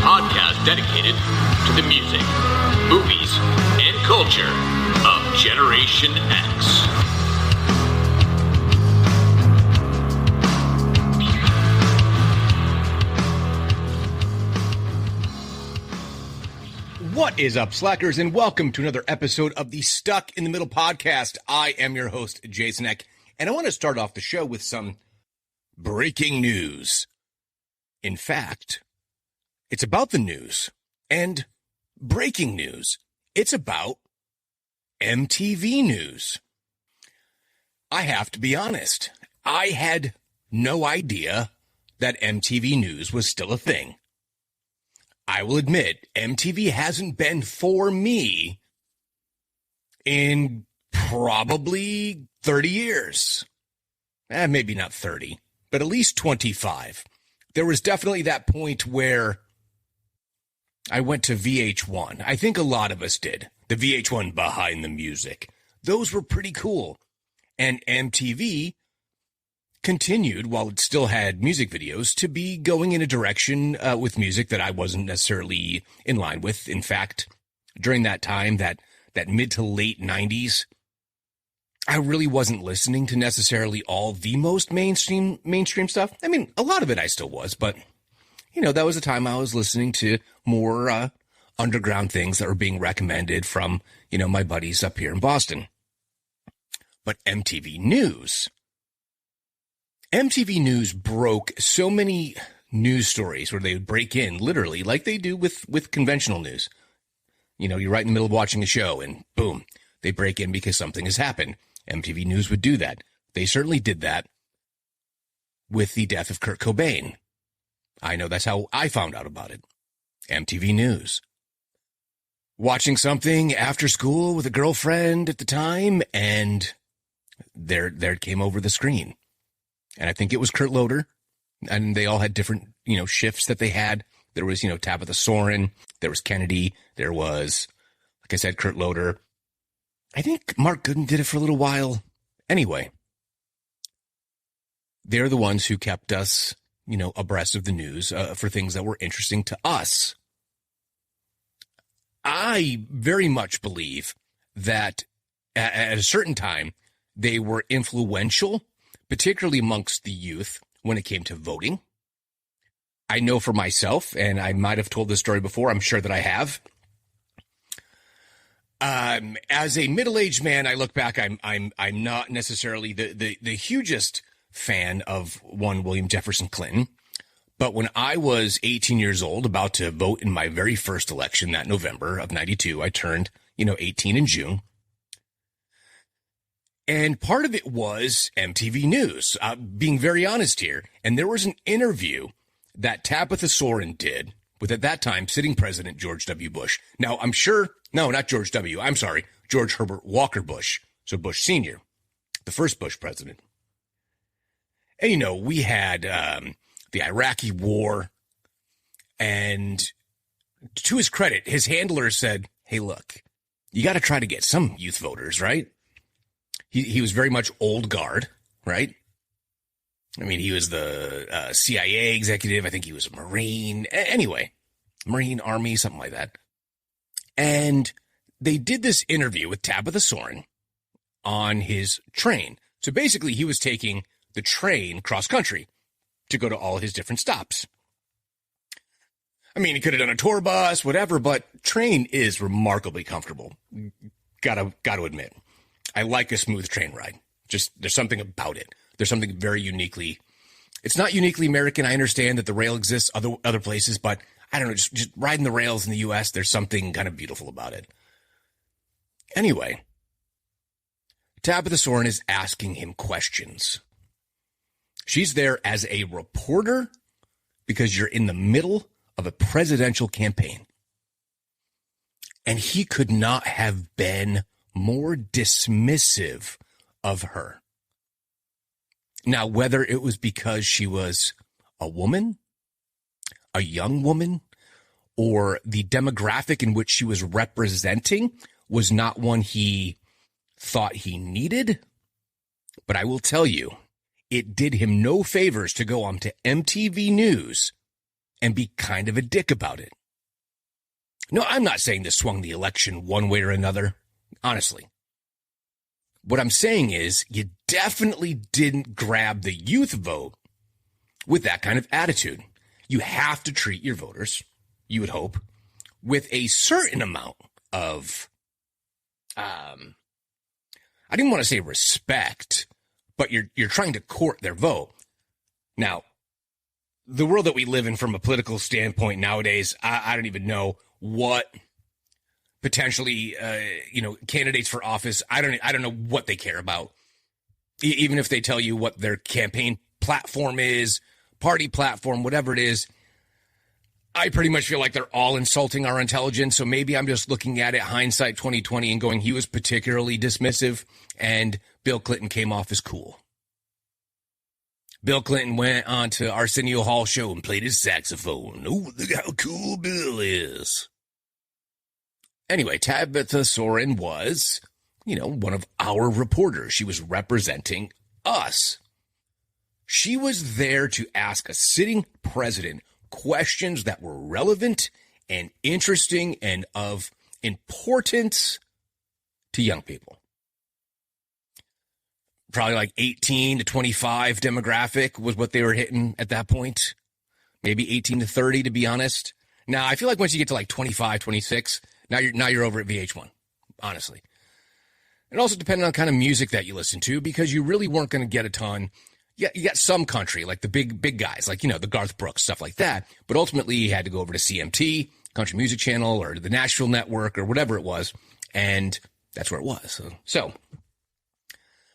podcast dedicated to the music, movies, and culture of Generation X. What is up, slackers, and welcome to another episode of the Stuck in the Middle podcast. I am your host, Jason Eck, and I want to start off the show with some breaking news. In fact, it's about the news and breaking news. It's about MTV News. I have to be honest. I had no idea that MTV News was still a thing. I will admit, MTV hasn't been for me in probably 30 years. Maybe not 30, but at least 25. There was definitely that point where I went to VH1. I think a lot of us did. The VH1 Behind the Music. Those were pretty cool. And MTV continued, while it still had music videos, to be going in a direction with music that I wasn't necessarily in line with. In fact, during that time, that mid to late 90s, I really wasn't listening to necessarily all the most mainstream stuff. I mean, a lot of it I still was, but, you know, that was the time I was listening to more underground things that were being recommended from, you know, my buddies up here in Boston. But MTV News broke so many news stories where they would break in literally like they do with conventional news. You know, you're right in the middle of watching a show and boom, they break in because something has happened. MTV News would do that. They certainly did that with the death of Kurt Cobain. I know that's how I found out about it. MTV News. Watching something after school with a girlfriend at the time, and there it came over the screen. And I think it was Kurt Loder, and they all had different, you know, shifts that they had. There was, you know, Tabatha Soren, there was Kennedy, there was, like I said, Kurt Loder. I think Mark Gooden did it for a little while. Anyway, they're the ones who kept us, you know, abreast of the news for things that were interesting to us. I very much believe that at a certain time, they were influential, particularly amongst the youth when it came to voting. I know for myself, and I might have told this story before, I'm sure that I have. As a middle-aged man, I look back, I'm not necessarily the hugest fan of one William Jefferson Clinton, but when I was 18 years old, about to vote in my very first election that November of 92, I turned, 18 in June. And part of it was MTV News, being very honest here. And there was an interview that Tabatha Soren did with, at that time, sitting President George W. Bush. Now, I'm sure, no, not George W. I'm sorry, George Herbert Walker Bush. So Bush Sr., the first Bush president. And, we had the Iraqi war. And to his credit, his handler said, hey, look, you got to try to get some youth voters, right? He was very much old guard, right? I mean, he was the CIA executive. I think he was a Marine. Anyway, Marine, Army, something like that. And they did this interview with Tabatha Soren on his train. So basically, he was taking the train cross country to go to all his different stops. I mean, he could have done a tour bus, whatever, but train is remarkably comfortable. Gotta admit. I like a smooth train ride. Just, there's something about it. There's something very uniquely, it's not uniquely American. I understand that the rail exists other places, but I don't know, just riding the rails in the U.S., there's something kind of beautiful about it. Anyway, Tabatha Soren is asking him questions. She's there as a reporter because you're in the middle of a presidential campaign. And he could not have been more dismissive of her. Now, whether it was because she was a woman, a young woman, or the demographic in which she was representing was not one he thought he needed, but I will tell you, it did him no favors to go on to MTV News and be kind of a dick about it. No, I'm not saying this swung the election one way or another, honestly. What I'm saying is you definitely didn't grab the youth vote with that kind of attitude. You have to treat your voters, you would hope, with a certain amount of, I didn't want to say respect, but you're trying to court their vote. Now, the world that we live in from a political standpoint nowadays, I don't even know what potentially, candidates for office. I don't know what they care about. Even if they tell you what their campaign platform is, party platform, whatever it is, I pretty much feel like they're all insulting our intelligence. So maybe I'm just looking at it hindsight 2020 and going, he was particularly dismissive and Bill Clinton came off as cool. Bill Clinton went on to Arsenio Hall show and played his saxophone. Oh, look how cool Bill is. Anyway, Tabatha Soren was, one of our reporters. She was representing us. She was there to ask a sitting president questions that were relevant and interesting and of importance to young people. Probably like 18 to 25 demographic was what they were hitting at that point. Maybe 18 to 30, to be honest. Now, I feel like once you get to like 25, 26, now you're over at VH1, honestly. It also depended on kind of music that you listen to, because you really weren't going to get a ton. Yeah, you got some country, like the big guys, like, the Garth Brooks, stuff like that. But ultimately, you had to go over to CMT, Country Music Channel, or the Nashville Network, or whatever it was. And that's where it was. So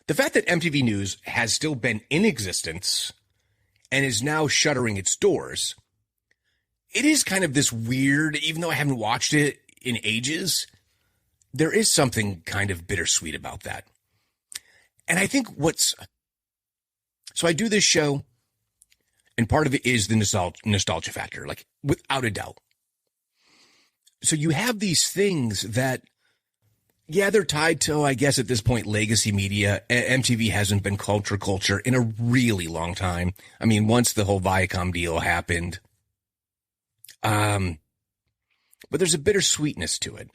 the fact that MTV News has still been in existence and is now shuttering its doors, it is kind of this weird, even though I haven't watched it in ages, there is something kind of bittersweet about that. And I think so I do this show, and part of it is the nostalgia factor, like without a doubt. So you have these things that, yeah, they're tied to, I guess at this point, legacy media. MTV hasn't been culture in a really long time. I mean, once the whole Viacom deal happened. But there's a bittersweetness to it,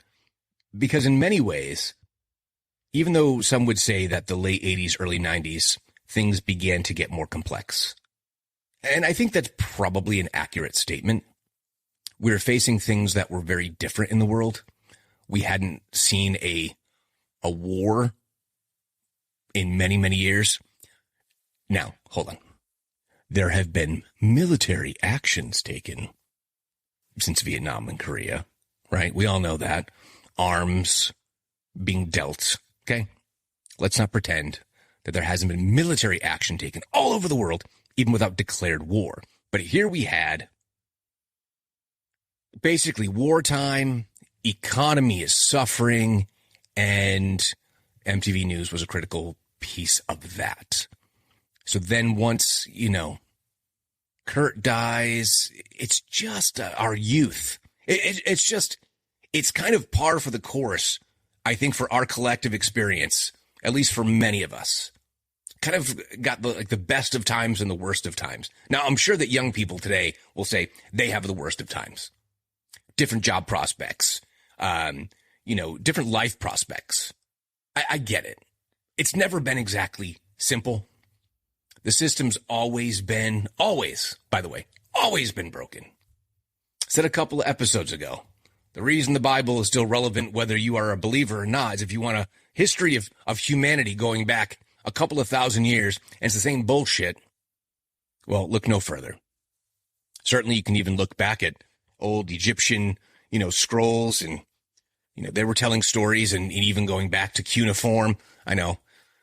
because in many ways, even though some would say that the late 80s, early 90s, things began to get more complex. And I think that's probably an accurate statement. We were facing things that were very different in the world. We hadn't seen a war in many, many years. Now, hold on. There have been military actions taken since Vietnam and Korea, right? We all know that. Arms being dealt, okay? Let's not pretend that there hasn't been military action taken all over the world, even without declared war. But here we had basically wartime, economy is suffering, and MTV News was a critical piece of that. So then once, Kurt dies, it's just our youth. It's kind of par for the course, I think, for our collective experience, at least for many of us. Kind of got the best of times and the worst of times. Now, I'm sure that young people today will say they have the worst of times. Different job prospects, different life prospects. I get it. It's never been exactly simple. The system's always been broken. Said a couple of episodes ago, the reason the Bible is still relevant, whether you are a believer or not, is if you want a history of humanity going back a couple of thousand years, and it's the same bullshit, well, look no further. Certainly you can even look back at old Egyptian, scrolls, and, they were telling stories, and even going back to cuneiform. I know,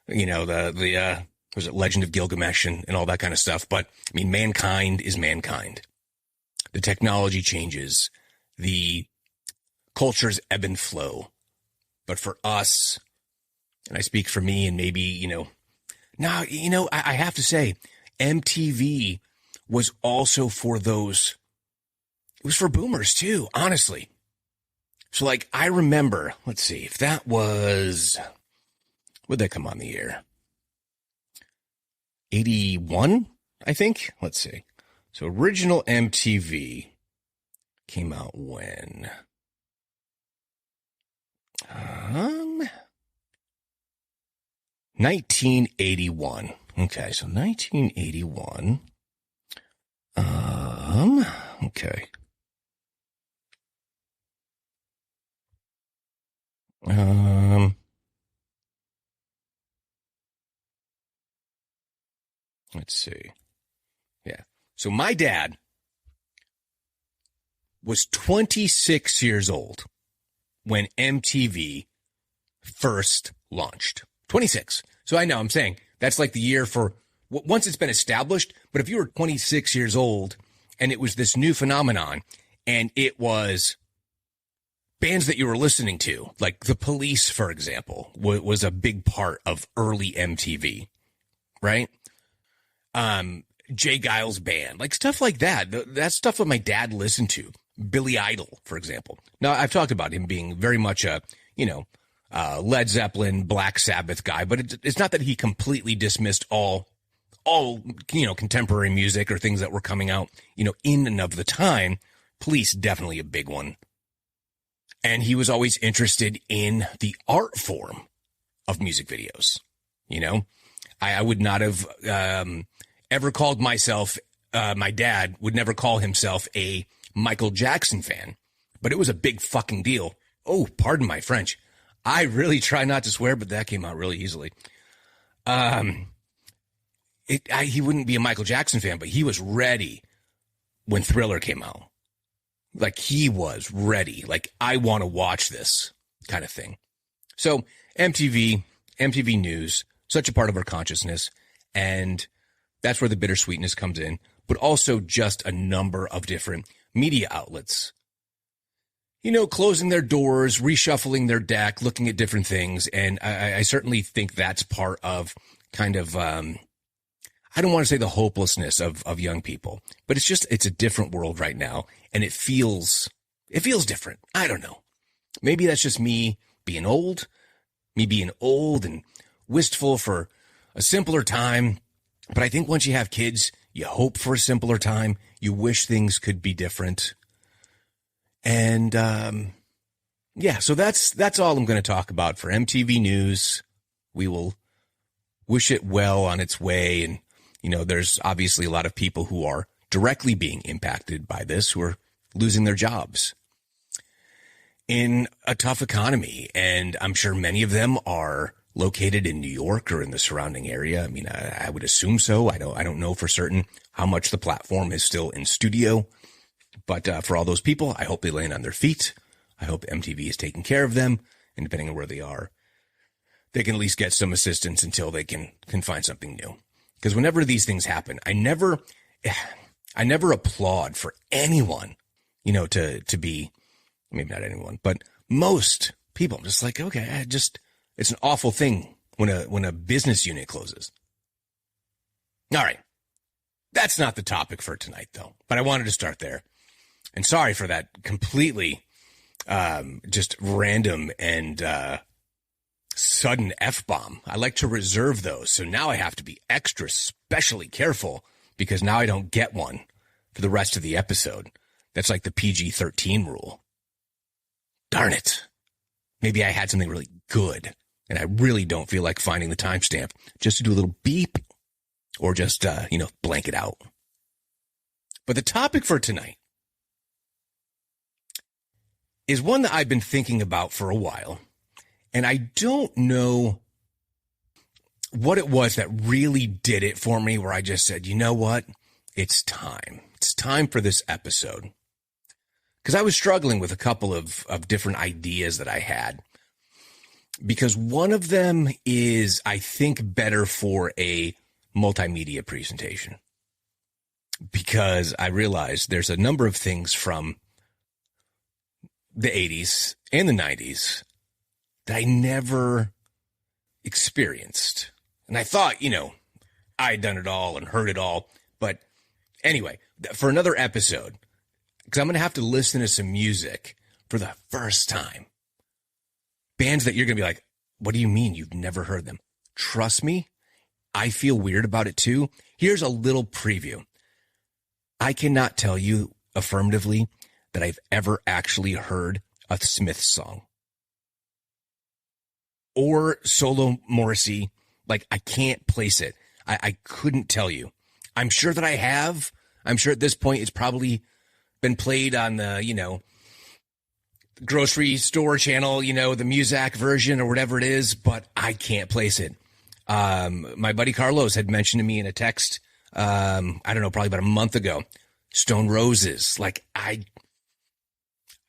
was it Legend of Gilgamesh and all that kind of stuff. But, I mean, mankind is mankind. The technology changes. The cultures ebb and flow. But for us, and I speak for me and maybe, I have to say, MTV was also for those, it was for boomers too, honestly. So like, I remember, let's see, if that was, would that come on the air? 81, I think. Let's see. So original MTV came out when? 1981. Okay, so 1981. Okay. Let's see. Yeah. So my dad was 26 years old when MTV first launched. 26. So I know I'm saying that's like the year for once it's been established. But if you were 26 years old and it was this new phenomenon and it was bands that you were listening to, like The Police, for example, was a big part of early MTV, right? Jay Giles Band, like stuff like that. That's stuff that my dad listened to. Billy Idol, for example. Now, I've talked about him being very much a, Led Zeppelin, Black Sabbath guy, but it's not that he completely dismissed all, contemporary music or things that were coming out, in and of the time. Police, definitely a big one. And he was always interested in the art form of music videos. I would not have ever called myself, my dad would never call himself a Michael Jackson fan, but it was a big fucking deal. Oh, pardon my French. I really try not to swear, but that came out really easily. He wouldn't be a Michael Jackson fan, but he was ready when Thriller came out. Like, he was ready. Like, I want to watch this kind of thing. So MTV News, such a part of our consciousness. And that's where the bittersweetness comes in, but also just a number of different media outlets, closing their doors, reshuffling their deck, looking at different things. And I certainly think that's part of kind of, I don't want to say the hopelessness of young people, but it's a different world right now. And it feels different. I don't know. Maybe that's just me being old and wistful for a simpler time. But I think once you have kids, you hope for a simpler time. You wish things could be different. And, so that's all I'm going to talk about for MTV News. We will wish it well on its way. And, there's obviously a lot of people who are directly being impacted by this, who are losing their jobs in a tough economy. And I'm sure many of them are located in New York or in the surrounding area. I mean, I would assume so. I don't know for certain how much the platform is still in studio, but for all those people, I hope they land on their feet. I hope MTV is taking care of them, and depending on where they are, they can at least get some assistance until they can find something new. Because whenever these things happen, I never applaud for anyone, to be, maybe not anyone, but most people. I'm just like, okay, it's an awful thing when a business unit closes. All right. That's not the topic for tonight, though, but I wanted to start there. And sorry for that completely just random and sudden F-bomb. I like to reserve those, so now I have to be extra specially careful because now I don't get one for the rest of the episode. That's like the PG-13 rule. Darn it. Maybe I had something really good, and I really don't feel like finding the timestamp just to do a little beep or just, blank it out. But the topic for tonight is one that I've been thinking about for a while, and I don't know what it was that really did it for me, where I just said, you know what? It's time. It's time for this episode. Because I was struggling with a couple of different ideas that I had. Because one of them is, I think, better for a multimedia presentation. Because I realized there's a number of things from the 80s and the 90s that I never experienced. And I thought, I had done it all and heard it all. But anyway, for another episode, because I'm going to have to listen to some music for the first time. Bands that you're going to be like, what do you mean you've never heard them? Trust me, I feel weird about it too. Here's a little preview. I cannot tell you affirmatively that I've ever actually heard a Smiths song or solo Morrissey. Like, I can't place it. I couldn't tell you. I'm sure that I have. I'm sure at this point it's probably been played on the, grocery store channel, the Muzak version or whatever it is, but I can't place it. My buddy Carlos had mentioned to me in a text, I don't know, probably about a month ago, Stone Roses. Like, I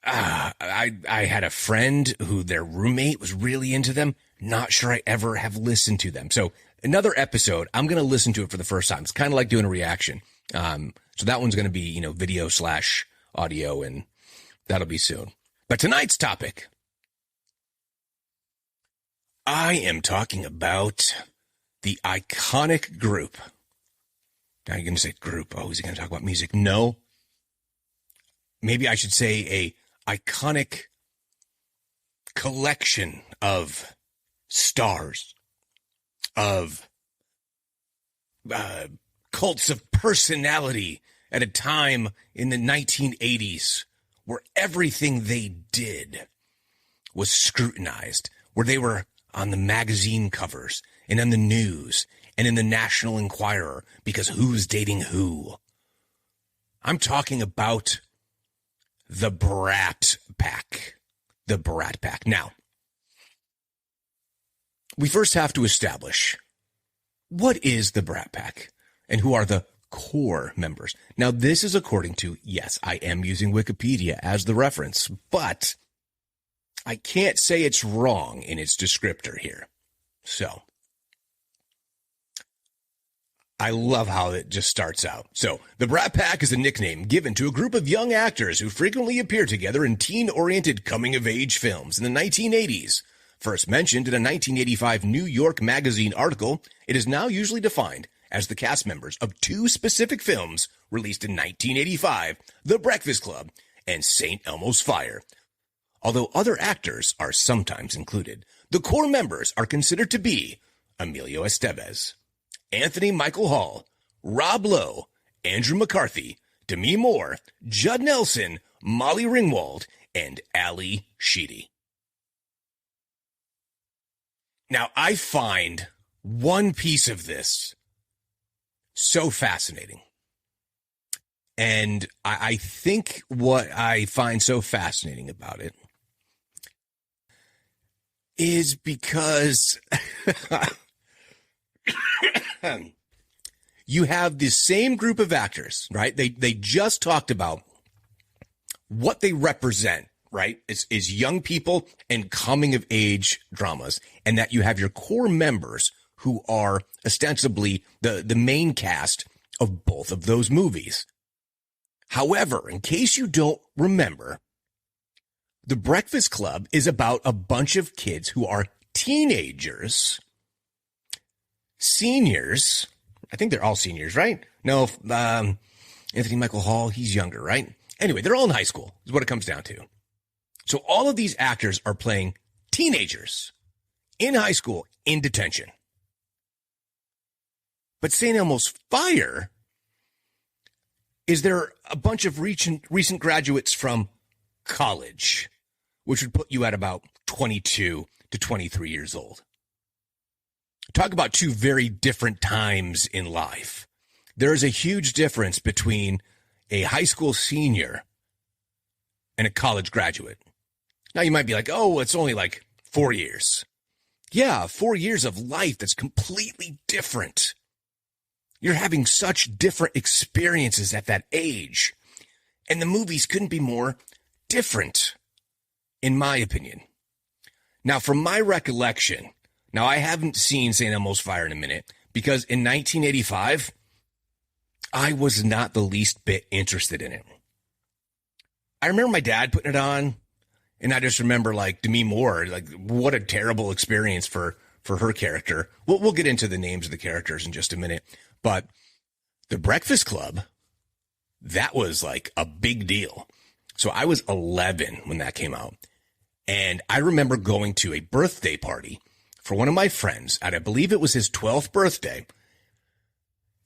had a friend who their roommate was really into them. Not sure I ever have listened to them. So another episode, I'm going to listen to it for the first time. It's kind of like doing a reaction. So that one's going to be, video / audio, and that'll be soon. But tonight's topic, I am talking about the iconic group. Now you're going to say group. Oh, is he going to talk about music? No. Maybe I should say a iconic collection of stars, of cults of personality at a time in the 1980s where everything they did was scrutinized, where they were on the magazine covers and on the news and in the National Enquirer because who's dating who. I'm talking about the Brat Pack. The Brat Pack. Now, we first have to establish what is the Brat Pack and who are the core members. Now, this is according to, yes, I am using Wikipedia as the reference, but I can't say it's wrong in its descriptor here. So, I love how it just starts out. So, the Brat Pack is a nickname given to a group of young actors who frequently appear together in teen-oriented coming-of-age films in the 1980s. First mentioned in a 1985 New York Magazine article, it is now usually defined as the cast members of two specific films released in 1985, The Breakfast Club and St. Elmo's Fire. Although other actors are sometimes included, the core members are considered to be Emilio Estevez, Anthony Michael Hall, Rob Lowe, Andrew McCarthy, Demi Moore, Judd Nelson, Molly Ringwald, and Ali Sheedy. Now, I find one piece of this so fascinating. And I think what I find so fascinating about it is because you have the same group of actors, right? They just talked about what they represent, right? Is young people and coming of age dramas, and that you have your core members who are ostensibly the main cast of both of those movies. However, in case you don't remember, The Breakfast Club is about a bunch of kids who are teenagers, seniors. I think they're all seniors, right? No, Anthony Michael Hall, he's younger, right? Anyway, they're all in high school is what it comes down to. So all of these actors are playing teenagers in high school in detention. But St. Elmo's Fire is there a bunch of recent graduates from college, which would put you at about 22 to 23 years old. Talk about two very different times in life. There is a huge difference between a high school senior and a college graduate. Now you might be like, oh, it's only like 4 years. Yeah, 4 years of life that's completely different. You're having such different experiences at that age. And the movies couldn't be more different, in my opinion. Now, from my recollection, now I haven't seen St. Elmo's Fire in a minute, because in 1985, I was not the least bit interested in it. I remember my dad putting it on, and I just remember, like, Demi Moore, like, what a terrible experience for her character. We'll get into the names of the characters in just a minute. But The Breakfast Club, that was like a big deal. So I was 11 when that came out. And I remember going to a birthday party for one of my friends at, I believe it was his 12th birthday.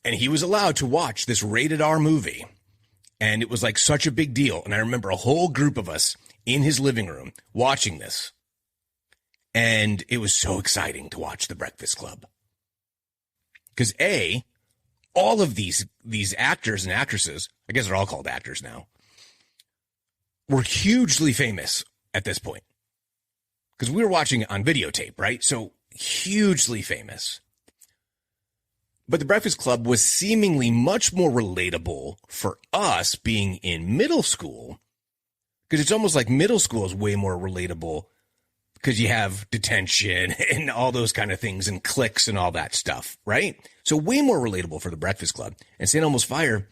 And he was allowed to watch this rated R movie. And it was like such a big deal. And I remember a whole group of us in his living room watching this. And it was so exciting to watch The Breakfast Club. Because all of these actors and actresses, I guess they're all called actors now, were hugely famous at this point. Because we were watching it on videotape, right? So hugely famous. But The Breakfast Club was seemingly much more relatable for us being in middle school, because it's almost like middle school is way more relatable because you have detention and all those kind of things and cliques and all that stuff, right? So way more relatable for The Breakfast Club. And St. Elmo's Fire,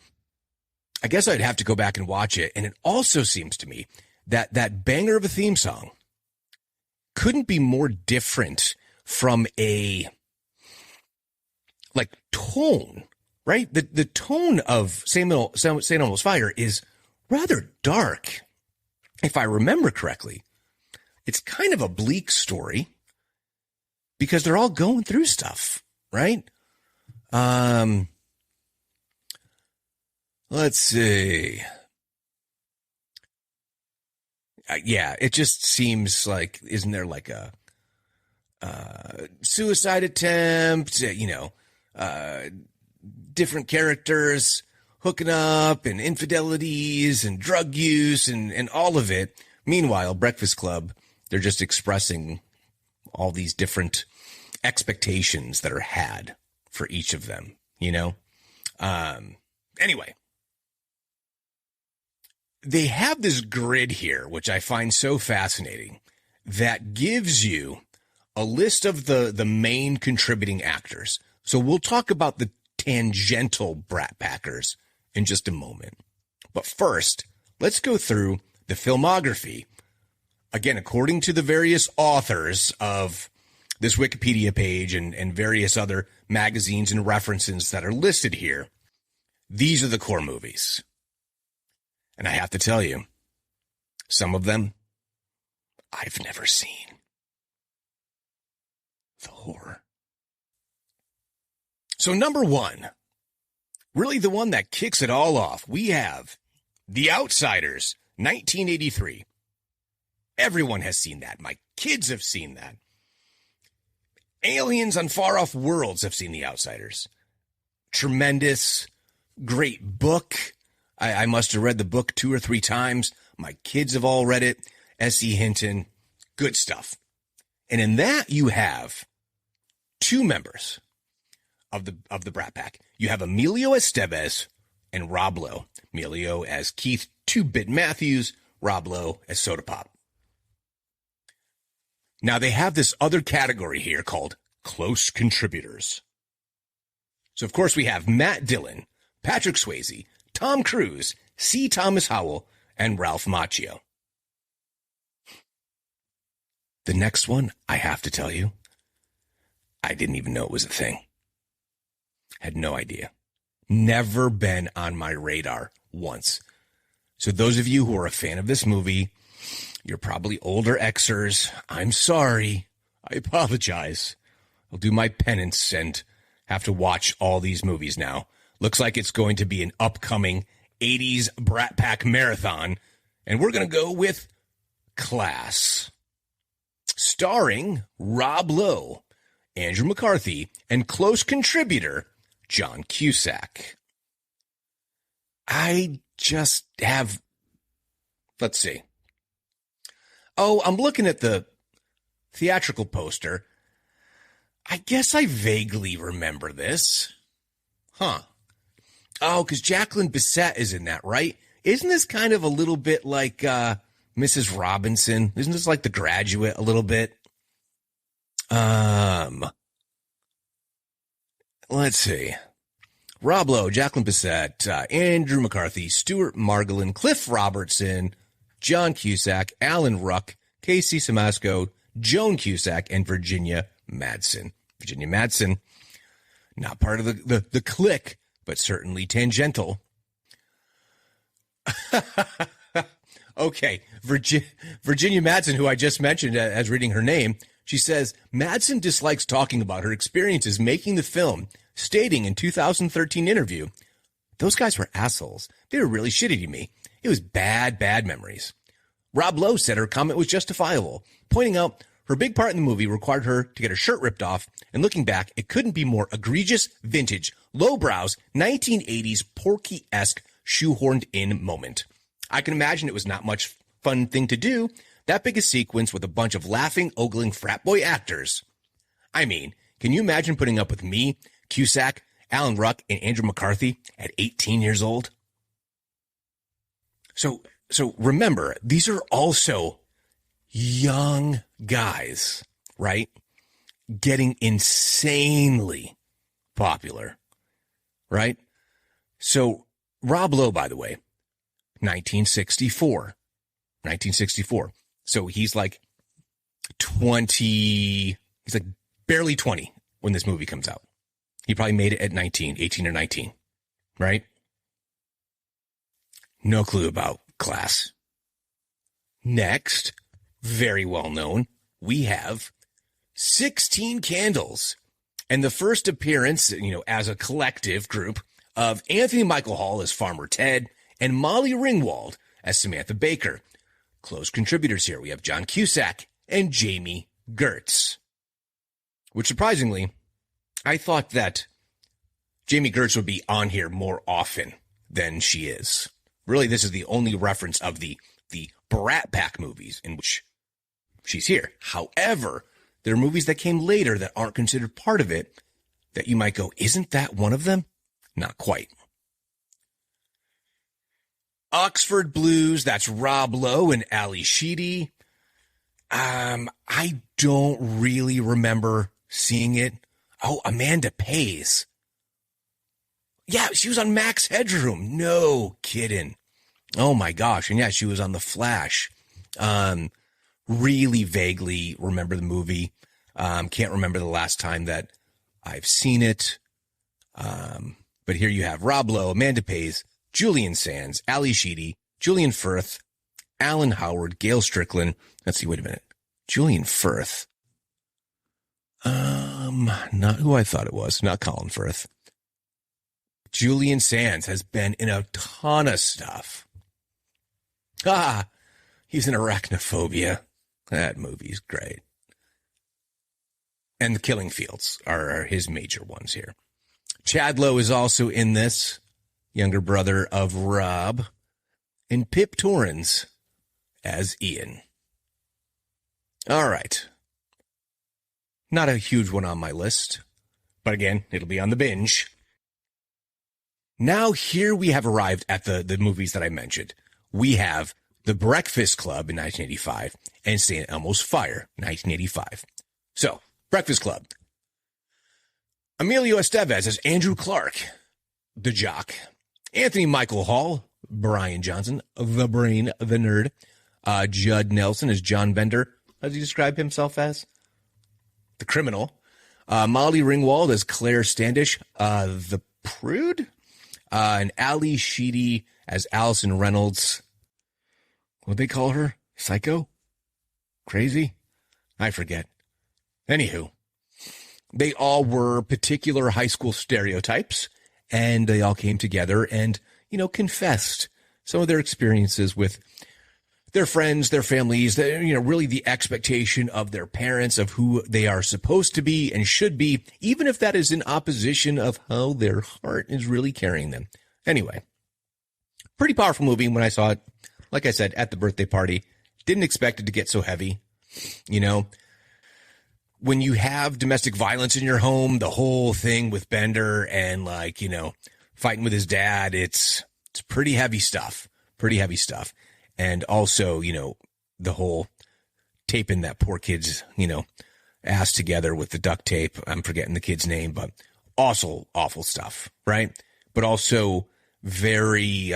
I guess I'd have to go back and watch it. And it also seems to me that that banger of a theme song couldn't be more different from a tone, right? The tone of St. Elmo's Fire is rather dark, if I remember correctly. It's kind of a bleak story because they're all going through stuff, right? Let's see. Yeah, it just seems like, isn't there like a suicide attempt, different characters hooking up and infidelities and drug use and all of it. Meanwhile, Breakfast Club, they're just expressing all these different expectations that are had for each of them, Anyway, they have this grid here, which I find so fascinating, that gives you a list of the main contributing actors. So we'll talk about the tangential Brat Packers in just a moment. But first, let's go through the filmography. Again, according to the various authors of this Wikipedia page and various other magazines and references that are listed here, these are the core movies. And I have to tell you, some of them I've never seen. The horror. So number one, really the one that kicks it all off, we have The Outsiders, 1983. Everyone has seen that. My kids have seen that. Aliens on Far Off Worlds have seen The Outsiders. Tremendous, great book. I must have read the book 2 or 3 times. My kids have all read it. S.E. Hinton, good stuff. And in that you have 2 members of the Brat Pack. You have Emilio Estevez and Rob Lowe. Emilio as Keith 2-Bit Matthews, Rob Lowe as Soda Pop. Now they have this other category here called close contributors. So of course we have Matt Dillon, Patrick Swayze, Tom Cruise, C. Thomas Howell, and Ralph Macchio. The next one, I have to tell you, I didn't even know it was a thing. Had no idea. Never been on my radar once. So those of you who are a fan of this movie, you're probably older Xers. I'm sorry. I apologize. I'll do my penance and have to watch all these movies now. Looks like it's going to be an upcoming 80s Brat Pack marathon. And we're going to go with Class. Starring Rob Lowe, Andrew McCarthy, and close contributor John Cusack. I just have, let's see. Oh, I'm looking at the theatrical poster. I guess I vaguely remember this. Huh. Oh, because Jacqueline Bisset is in that, right? Isn't this kind of a little bit like Mrs. Robinson? Isn't this like The Graduate a little bit? Let's see. Rob Lowe, Jacqueline Bisset, Andrew McCarthy, Stuart Margolin, Cliff Robertson, John Cusack, Alan Ruck, Casey Simasco, Joan Cusack, and Virginia Madsen. Virginia Madsen, not part of the clique, but certainly tangential. Okay, Virginia Madsen, who I just mentioned as reading her name, she says, Madsen dislikes talking about her experiences making the film, stating in 2013 interview, Those guys were assholes. They were really shitty to me. It was bad memories. Rob Lowe said her comment was justifiable, pointing out her big part in the movie required her to get her shirt ripped off, and looking back, it couldn't be more egregious, vintage, lowbrows, 1980s, Porky-esque, shoehorned-in moment. I can imagine it was not much fun thing to do, that big a sequence with a bunch of laughing, ogling frat boy actors. I mean, can you imagine putting up with me, Cusack, Alan Ruck, and Andrew McCarthy at 18 years old? So remember, these are also young guys, right? Getting insanely popular, right? So Rob Lowe, by the way, 1964. So he's like 20, he's like barely 20 when this movie comes out. He probably made it at 18 or 19, right? No clue about class. Next, very well known, we have 16 Candles. And the first appearance, as a collective group of Anthony Michael Hall as Farmer Ted and Molly Ringwald as Samantha Baker. Close contributors here. We have John Cusack and Jamie Gertz. Which surprisingly, I thought that Jamie Gertz would be on here more often than she is. Really, this is the only reference of the Brat Pack movies in which she's here. However, there are movies that came later that aren't considered part of it that you might go, isn't that one of them? Not quite. Oxford Blues, that's Rob Lowe and Ali Sheedy. I don't really remember seeing it. Oh, Amanda Pays. Yeah, she was on Max Headroom. No kidding. Oh my gosh. And yeah, she was on The Flash. Really vaguely remember the movie. Can't remember the last time that I've seen it. But here you have Rob Lowe, Amanda Pays, Julian Sands, Ali Sheedy, Julian Firth, Alan Howard, Gail Strickland. Let's see, wait a minute. Julian Firth. Not who I thought it was. Not Colin Firth. Julian Sands has been in a ton of stuff. He's in Arachnophobia. That movie's great. And The Killing Fields are his major ones here. Chad Lowe is also in this, younger brother of Rob, and Pip Torrens as Ian. All right. Not a huge one on my list, but again, it'll be on the binge. Now here we have arrived at the movies that I mentioned. We have The Breakfast Club in 1985 and St. Elmo's Fire, 1985. So, Breakfast Club. Emilio Estevez as Andrew Clark, the jock. Anthony Michael Hall, Brian Johnson, the brain, the nerd. Judd Nelson as John Bender. How does he describe himself as? The criminal. Molly Ringwald as Claire Standish, the prude. And Ali Sheedy as Allison Reynolds. What'd they call her? Psycho? Crazy? I forget. Anywho, they all were particular high school stereotypes, and they all came together and, confessed some of their experiences with their friends, their families, really the expectation of their parents of who they are supposed to be and should be, even if that is in opposition of how their heart is really carrying them. Anyway, pretty powerful movie when I saw it. Like I said, at the birthday party, didn't expect it to get so heavy. When you have domestic violence in your home, the whole thing with Bender and fighting with his dad, it's pretty heavy stuff. And also, the whole taping that poor kid's, ass together with the duct tape. I'm forgetting the kid's name, but also awful stuff, right? But also very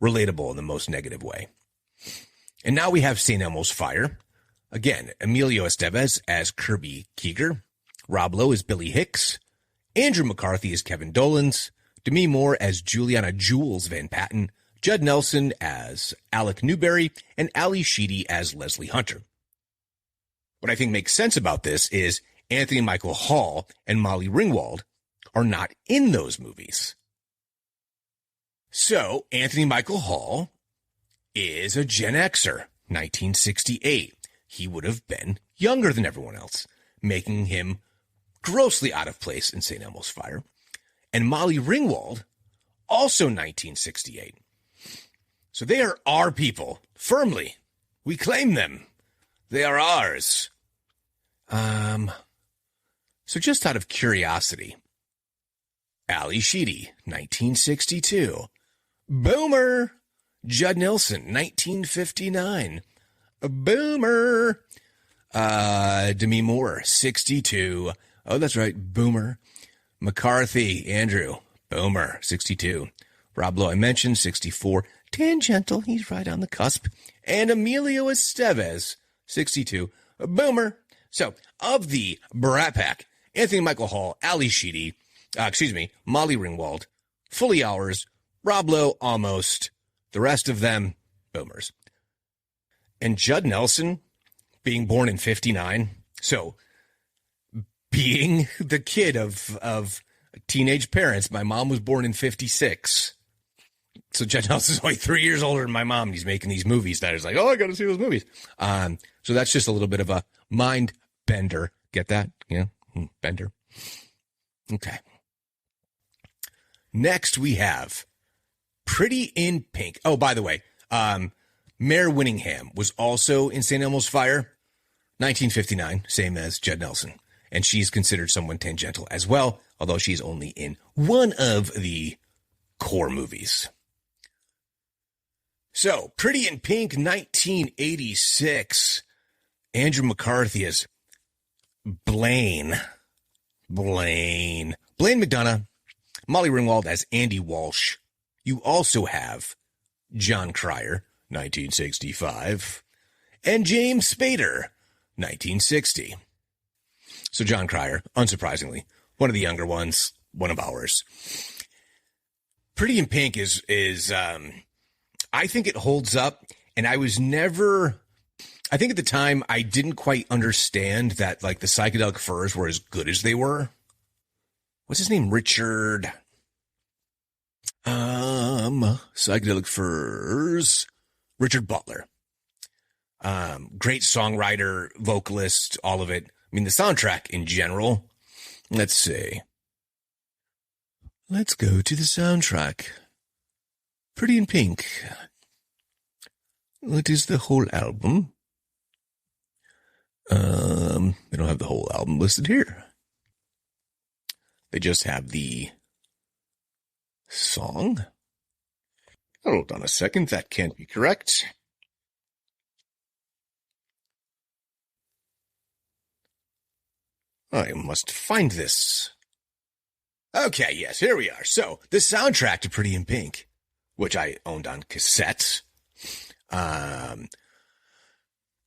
relatable in the most negative way. And now we have St. Elmo's Fire. Again, Emilio Estevez as Kirby Keeger. Rob Lowe as Billy Hicks. Andrew McCarthy as Kevin Dolans. Demi Moore as Juliana Jules Van Patten. Judd Nelson as Alec Newberry. And Ali Sheedy as Leslie Hunter. What I think makes sense about this is Anthony Michael Hall and Molly Ringwald are not in those movies. So Anthony Michael Hall is a Gen Xer, 1968. He would have been younger than everyone else, making him grossly out of place in St. Elmo's Fire. And Molly Ringwald, also 1968. So they are our people, firmly. We claim them. They are ours. So just out of curiosity, Ali Sheedy, 1962. Boomer. Judd Nelson, 1959. Boomer. Demi Moore, 62. Oh, that's right. Boomer. McCarthy, Andrew. Boomer, 62. Rob Lowe, I mentioned, 64. Tangential, he's right on the cusp. And Emilio Estevez, 62. Boomer. So, of the Brat Pack, Anthony Michael Hall, Ali Sheedy, Molly Ringwald, fully ours, Rob Lowe, almost. The rest of them, boomers. And Judd Nelson, being born in 59, so being the kid of teenage parents, my mom was born in 56. So Judd Nelson's only 3 years older than my mom, and he's making these movies that is like, oh, I got to see those movies. So that's just a little bit of a mind bender. Get that? Yeah, bender. Okay. Next we have Pretty in Pink. Oh, by the way, Mare Winningham was also in St. Elmo's Fire, 1959, same as Judd Nelson. And she's considered someone tangential as well, although she's only in one of the core movies. So, Pretty in Pink, 1986. Andrew McCarthy as Blaine McDonough. Molly Ringwald as Andy Walsh. You also have John Cryer, 1965, and James Spader, 1960. So John Cryer, unsurprisingly, one of the younger ones, one of ours. Pretty in Pink is I think it holds up, and I think at the time I didn't quite understand that like the psychedelic furs were as good as they were. What's his name? Richard. Psychedelic Furs. Richard Butler. Great songwriter, vocalist, all of it. I mean, the soundtrack in general. Let's see. Let's go to the soundtrack. Pretty in Pink. What is the whole album? They don't have the whole album listed here. They just have the song. Hold on a second. That can't be correct. I must find this. Okay, yes, here we are. So, the soundtrack to Pretty in Pink, which I owned on cassette.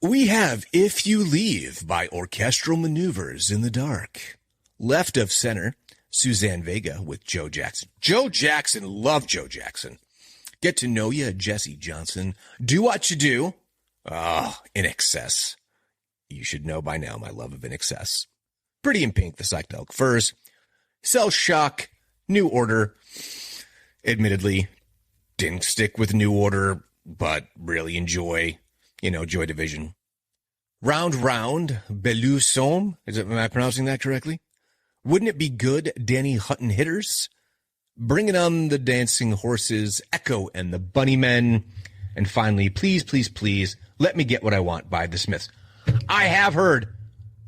We have If You Leave by Orchestral Maneuvers in the Dark. Left of center, Suzanne Vega with Joe Jackson. Joe Jackson, love Joe Jackson. Get to Know Ya, Jesse Johnson. Do What You Do. In Excess. You should know by now my love of In Excess. Pretty in Pink, the Psychedelic Furs. Cell Shock, New Order. Admittedly, didn't stick with New Order, but really enjoy, Joy Division. Round Round, Belu Somme. Am I pronouncing that correctly? Wouldn't It Be Good, Danny Hutton Hitters. Bringing On the Dancing Horses, Echo and the Bunnymen. And finally, Please, Please, Please, Let Me Get What I Want by the Smiths. I have heard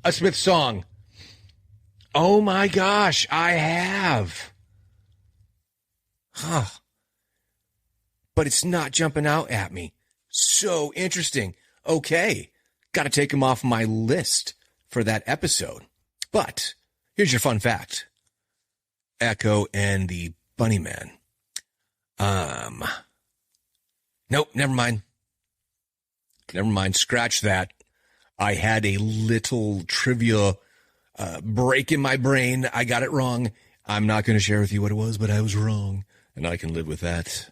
a Smiths song. Oh my gosh, I have. But it's not jumping out at me. So interesting. Okay, got to take him off my list for that episode. But here's your fun fact. Echo and the Bunnyman. Nope, never mind. Never mind, scratch that. I had a little trivia break in my brain. I got it wrong. I'm not going to share with you what it was, but I was wrong, and I can live with that.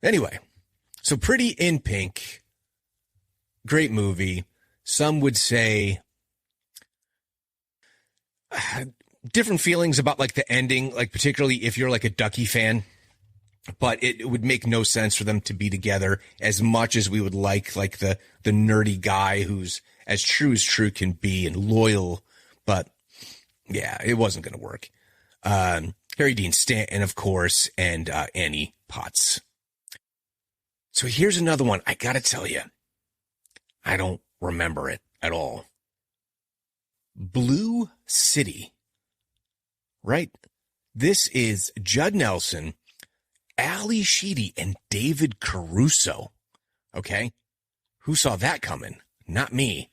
Anyway, so Pretty in Pink, great movie. Some would say different feelings about like the ending, like particularly if you're like a Ducky fan. but it would make no sense for them to be together as much as we would like the nerdy guy who's as true can be and loyal. But yeah, it wasn't going to work. Harry Dean Stanton, of course, and Annie Potts. So here's another one. I got to tell you, I don't remember it at all. Blue City, right? This is Judd Nelson, Ali Sheedy, and David Caruso. Okay? Who saw that coming? Not me.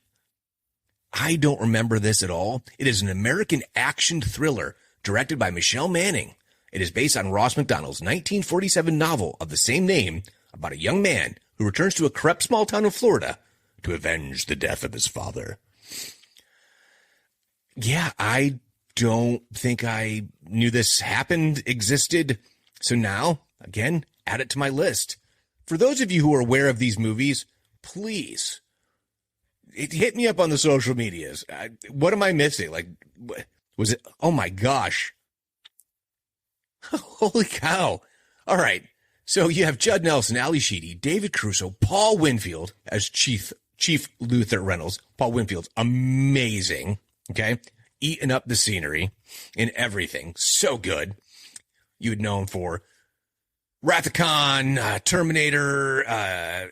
I don't remember this at all. It is an American action thriller directed by Michelle Manning. It is based on Ross MacDonald's 1947 novel of the same name about a young man who returns to a corrupt small town in Florida to avenge the death of his father. Yeah, I don't think I knew this existed. So now, again, add it to my list. For those of you who are aware of these movies, please hit me up on the social medias. What am I missing? Like, was it? Oh my gosh. Holy cow. All right. So you have Judd Nelson, Ali Sheedy, David Caruso, Paul Winfield as Chief Luther Reynolds. Paul Winfield's amazing. Okay. Eating up the scenery and everything. So good. You would know him for Wrath of Khan, Terminator,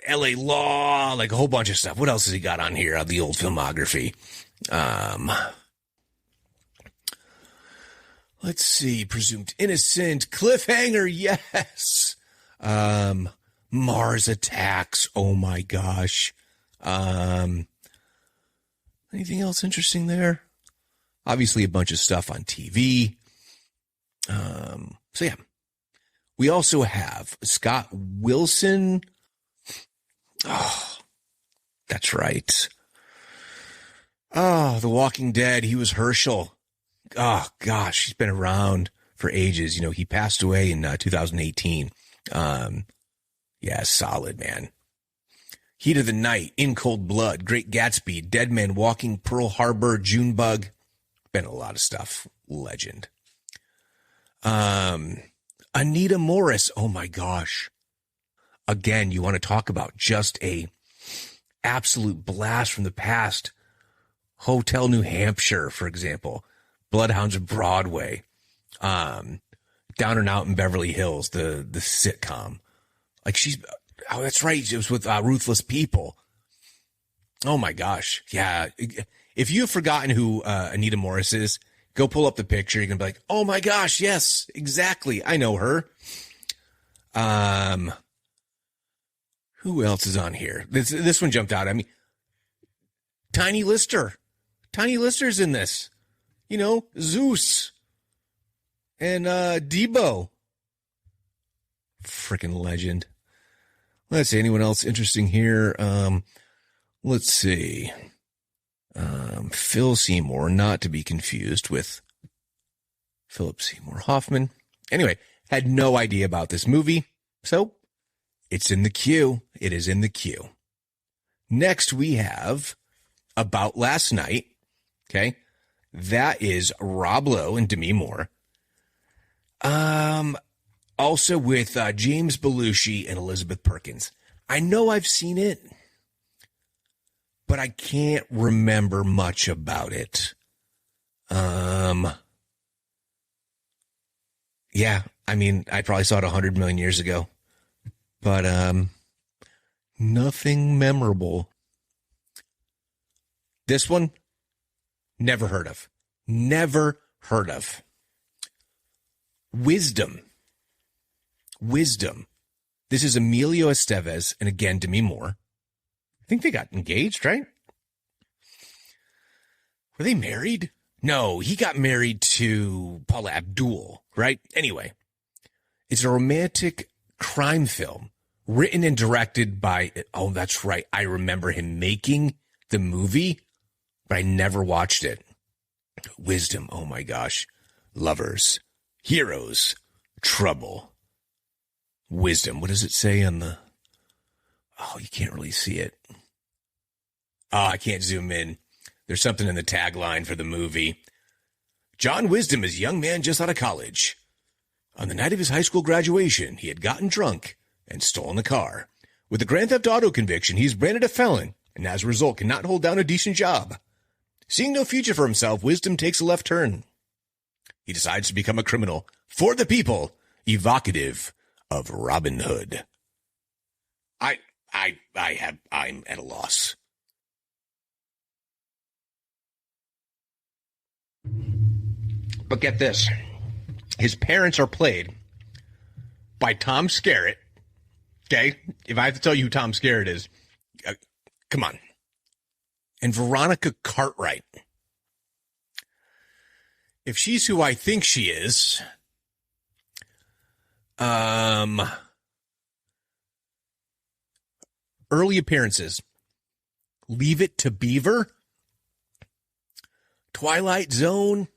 LA Law, like a whole bunch of stuff. What else has he got on here? The old filmography. Let's see. Presumed Innocent, Cliffhanger. Yes. Mars Attacks. Oh my gosh. Anything else interesting there? Obviously a bunch of stuff on TV. So yeah. We also have Scott Wilson. Oh, that's right. Oh, The Walking Dead. He was Herschel. Oh gosh, he's been around for ages. You know, he passed away in 2018. Yeah, solid, man. Heat of the Night, In Cold Blood, Great Gatsby, Dead Man Walking, Pearl Harbor, Junebug. Been a lot of stuff. Legend. Anita Morris. Oh my gosh. Again, you want to talk about just a absolute blast from the past. Hotel New Hampshire, for example. Bloodhounds of Broadway. Down and Out in Beverly Hills, the sitcom. Like oh, that's right. It was with Ruthless People. Oh my gosh. Yeah. If you've forgotten who Anita Morris is, go pull up the picture. You're going to be like, oh my gosh, yes, exactly. I know her. Who else is on here? This one jumped out. I mean, Tiny Lister. Tiny Lister's in this. You know, Zeus. And Debo. Freaking legend. Let's see. Anyone else interesting here? Let's see. Phil Seymour, not to be confused with Philip Seymour Hoffman. Anyway, had no idea about this movie, so it's in the queue. It is in the queue. Next, we have About Last Night. Okay, that is Rob Lowe and Demi Moore. Also with James Belushi and Elizabeth Perkins. I know I've seen it, but I can't remember much about it. Yeah, I mean, I probably saw it 100 million years ago, but nothing memorable. This one, never heard of. Never heard of. Wisdom. This is Emilio Estevez and again Demi Moore. I think they got engaged, right? Were they married? No, he got married to Paula Abdul, right? Anyway, it's a romantic crime film written and directed by, oh, that's right. I remember him making the movie, but I never watched it. Wisdom. Oh my gosh. Lovers, heroes, trouble. Wisdom. What does it say on the... Oh, you can't really see it. Oh, I can't zoom in. There's something in the tagline for the movie. John Wisdom is a young man just out of college. On the night of his high school graduation, he had gotten drunk and stolen a car. With a Grand Theft Auto conviction, he's branded a felon, and as a result cannot hold down a decent job. Seeing no future for himself, Wisdom takes a left turn. He decides to become a criminal for the people, evocative of Robin Hood. I'm at a loss. But get this. His parents are played by Tom Skerritt. Okay? If I have to tell you who Tom Skerritt is, come on. And Veronica Cartwright. If she's who I think she is, early appearances. Leave It to Beaver. Twilight Zone.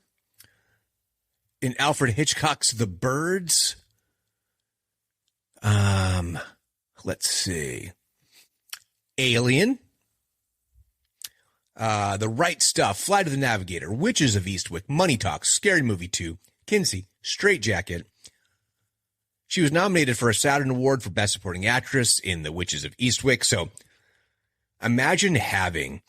In Alfred Hitchcock's The Birds. Let's see. Alien. The Right Stuff, Flight of the Navigator, Witches of Eastwick, Money Talks, Scary Movie 2, Kinsey, Straitjacket. She was nominated for a Saturn Award for Best Supporting Actress in The Witches of Eastwick. So imagine having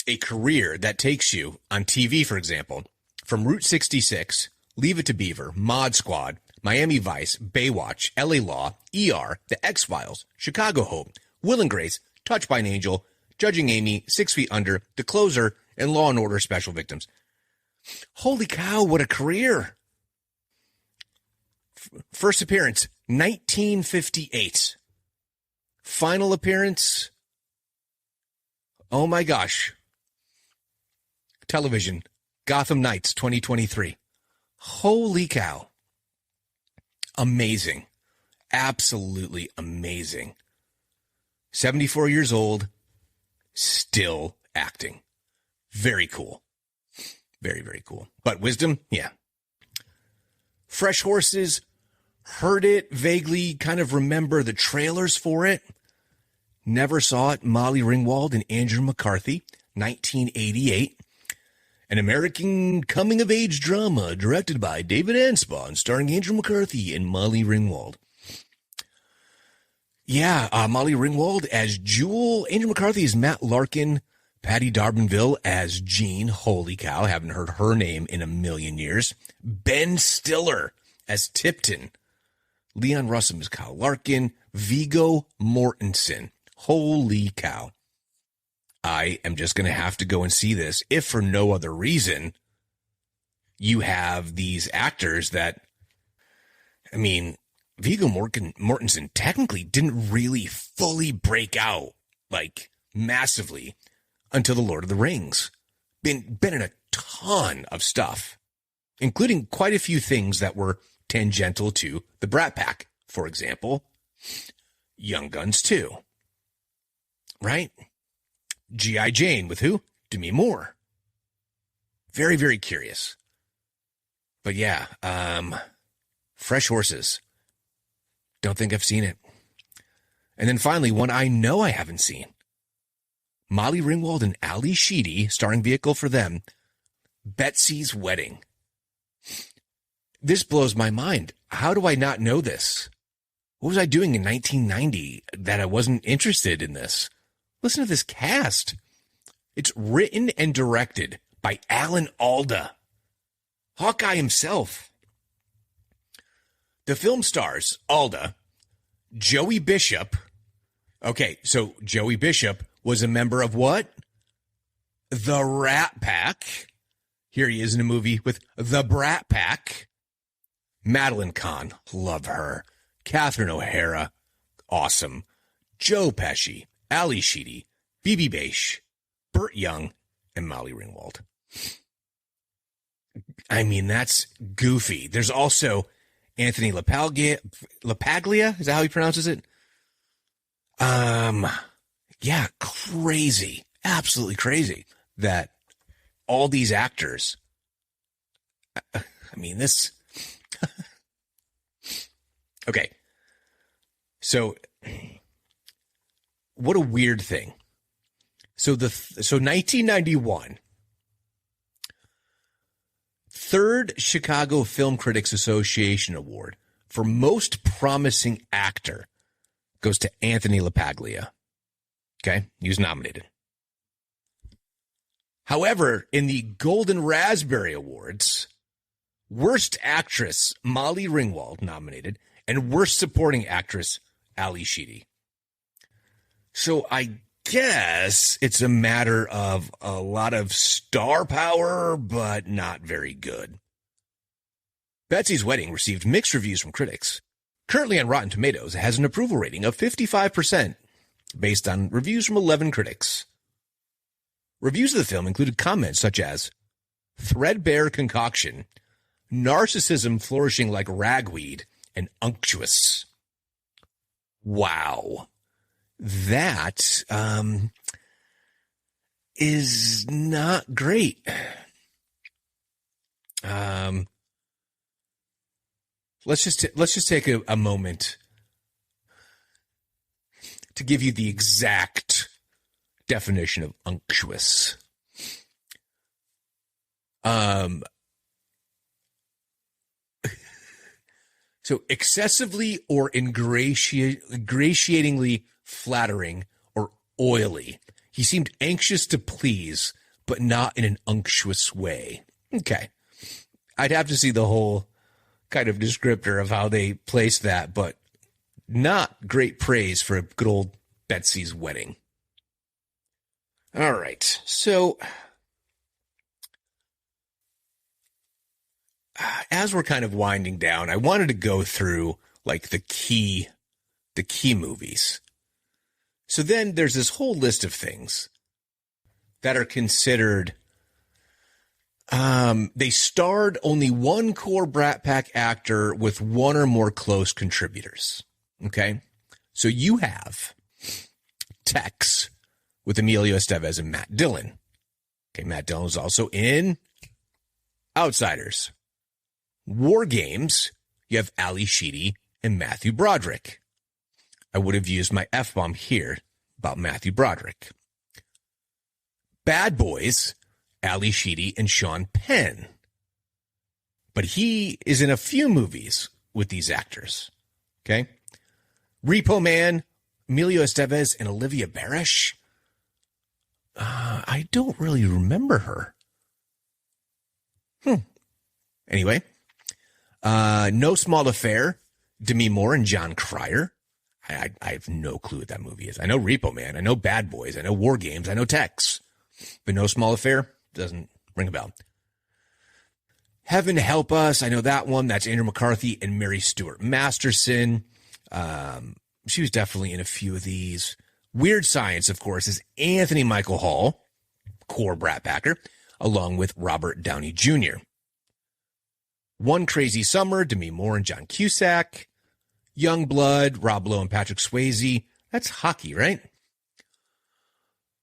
a career that takes you on TV, for example, from Route 66, Leave It to Beaver, Mod Squad, Miami Vice, Baywatch, LA Law, ER, The X-Files, Chicago Hope, Will and Grace, Touched by an Angel, Judging Amy, 6 Feet Under, The Closer, and Law and Order Special Victims. Holy cow, what a career. First appearance, 1958. Final appearance, oh my gosh. Television, Gotham Knights 2023. Holy cow. Amazing. Absolutely amazing. 74 years old, still acting. Very cool. Very, very cool. But Wisdom, yeah. Fresh Horses, heard it, vaguely kind of remember the trailers for it. Never saw it. Molly Ringwald and Andrew McCarthy, 1988. An American coming-of-age drama directed by David Anspaugh, starring Andrew McCarthy and Molly Ringwald. Yeah, Molly Ringwald as Jewel. Andrew McCarthy as Matt Larkin. Patty Darbanville as Jean. Holy cow, haven't heard her name in a million years. Ben Stiller as Tipton. Leon Russum as Kyle Larkin. Viggo Mortensen. Holy cow. I am just going to have to go and see this, if for no other reason. You have these actors that, I mean, Viggo Mortensen technically didn't really fully break out, like, massively until The Lord of the Rings. Been in a ton of stuff, including quite a few things that were tangential to the Brat Pack, for example. Young Guns 2. Right? G.I. Jane with who? Demi Moore. Very, very curious. But yeah, Fresh Horses. Don't think I've seen it. And then finally, one I know I haven't seen. Molly Ringwald and Ali Sheedy, starring vehicle for them, Betsy's Wedding. This blows my mind. How do I not know this? What was I doing in 1990 that I wasn't interested in this? Listen to this cast. It's written and directed by Alan Alda, Hawkeye himself. The film stars Alda, Joey Bishop. Okay, so Joey Bishop was a member of what? The Rat Pack. Here he is in a movie with the Brat Pack. Madeline Kahn, love her. Catherine O'Hara, awesome. Joe Pesci, Ali Sheedy, Bibi Baish, Burt Young, and Molly Ringwald. I mean, that's goofy. There's also Anthony LaPaglia. Is that how he pronounces it? Yeah, crazy. Absolutely crazy that all these actors, I mean, this, okay. So what a weird thing. So 1991, third Chicago Film Critics Association Award for Most Promising Actor goes to Anthony LaPaglia. Okay, he was nominated. However, in the Golden Raspberry Awards, Worst Actress, Molly Ringwald, nominated, and Worst Supporting Actress, Ali Sheedy. So I guess it's a matter of a lot of star power, but not very good. Betsy's Wedding received mixed reviews from critics. Currently on Rotten Tomatoes, it has an approval rating of 55%, based on reviews from 11 critics. Reviews of the film included comments such as, threadbare concoction, narcissism flourishing like ragweed, and unctuous. Wow. That is not great. Let's just take a moment to give you the exact definition of unctuous. So excessively or ingratiatingly flattering or oily. He seemed anxious to please, but not in an unctuous way. Okay. I'd have to see the whole kind of descriptor of how they placed that, but not great praise for a good old Betsy's Wedding. All right. So as we're kind of winding down, I wanted to go through like the key movies. So then there's this whole list of things that are considered, they starred only one core Brat Pack actor with one or more close contributors. Okay. So you have Tex with Emilio Estevez and Matt Dillon. Okay. Matt Dillon was also in Outsiders. War Games, you have Ali Sheedy and Matthew Broderick. I would have used my F-bomb here about Matthew Broderick. Bad Boys, Ali Sheedy and Sean Penn. But he is in a few movies with these actors. Okay? Repo Man, Emilio Estevez and Olivia Barish. I don't really remember her. Anyway. No Small Affair, Demi Moore and John Cryer. I have no clue what that movie is. I know Repo Man. I know Bad Boys. I know War Games. I know Tex. But No Small Affair doesn't ring a bell. Heaven Help Us. I know that one. That's Andrew McCarthy and Mary Stuart Masterson. She was definitely in a few of these. Weird Science, of course, is Anthony Michael Hall, core Brat Packer, along with Robert Downey Jr. One Crazy Summer, Demi Moore and John Cusack. Young Blood, Rob Lowe and Patrick Swayze. That's hockey, right?